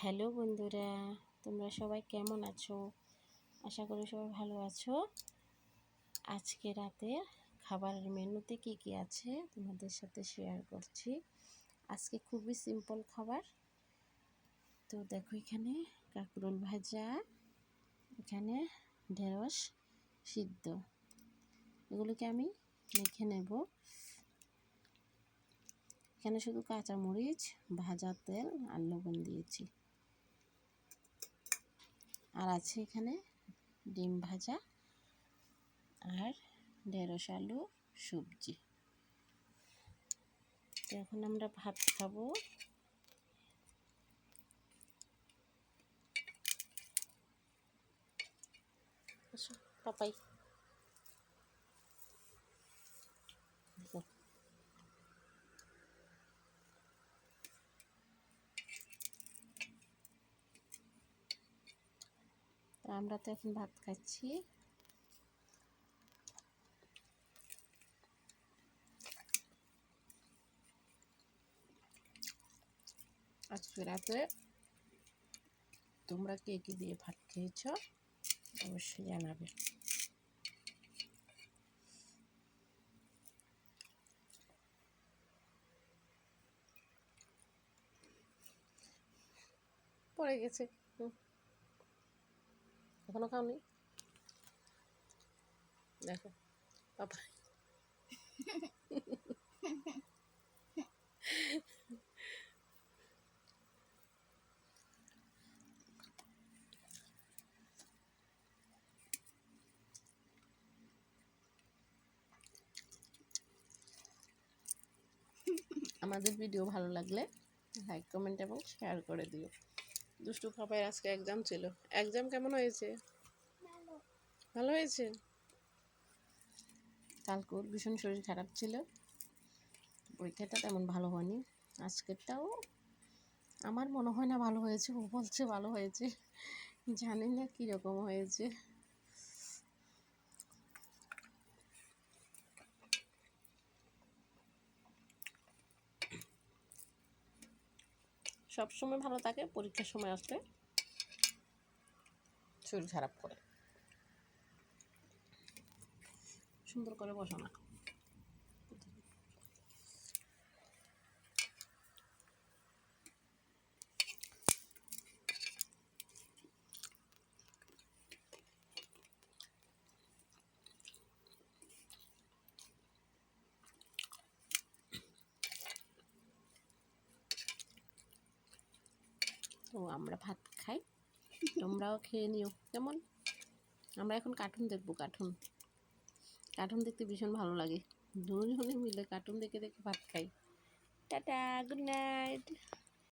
Hello বন্ধুরা, তোমরা সবাই কেমন আছো? আশা করি সবাই ভালো আছো। আজকে রাতে খাবারের মেনুতে কি কি আছে তোমাদের সাথে শেয়ার করছি। আজকে খুবই সিম্পল খাবার। তো দেখো, এখানে কাঁকরোল ভাজা, এখানে ঢেঁড়স সিদ্ধ, এগুলোকে আমি মেখে নেব। এখানে শুধু কাঁচামরিচ, ভাজা তেল আর লবণ দিয়েছি। আর আছে এখানে ডিম ভাজা আর ঢেঁড়স আলু সবজি। তো এখন আমরা ভাত খাবো। পাপাই আমরা তো এখন ভাত খাচ্ছি। আজকে রাতে তোমরা কে কি দিয়ে ভাত খেয়েছ অবশ্যই জানাবে। পড়ে গেছে, এখনো খাওনি? দেখো পাপা আমাদের ভিডিও ভালো লাগলে লাইক, কমেন্ট এবং শেয়ার করে দিও। দুষ্টু পাপাই আজকে এক্সাম ছিল। এক্সাম কেমন হয়েছে? ভালো হয়েছে। কালকে ওর ভীষণ শরীর খারাপ ছিল, পরীক্ষাটা তেমন ভালো হয়নি। আজকেরটাও আমার মনে হয় না ভালো হয়েছে, ও বলছে ভালো হয়েছে, জানি না কীরকম হয়েছে। সবসময় ভালো থাকে, পরীক্ষার সময় আসলে শরীর খারাপ করে। সুন্দর করে বসো না। তো আমরা ভাত খাই, তোমরাও খেয়ে নিও। যেমন আমরা এখন কার্টুন দেখবো। কার্টুন দেখতে ভীষণ ভালো লাগে। দুজনে মিলে কার্টুন দেখে দেখে ভাত খাই। Tata, good night.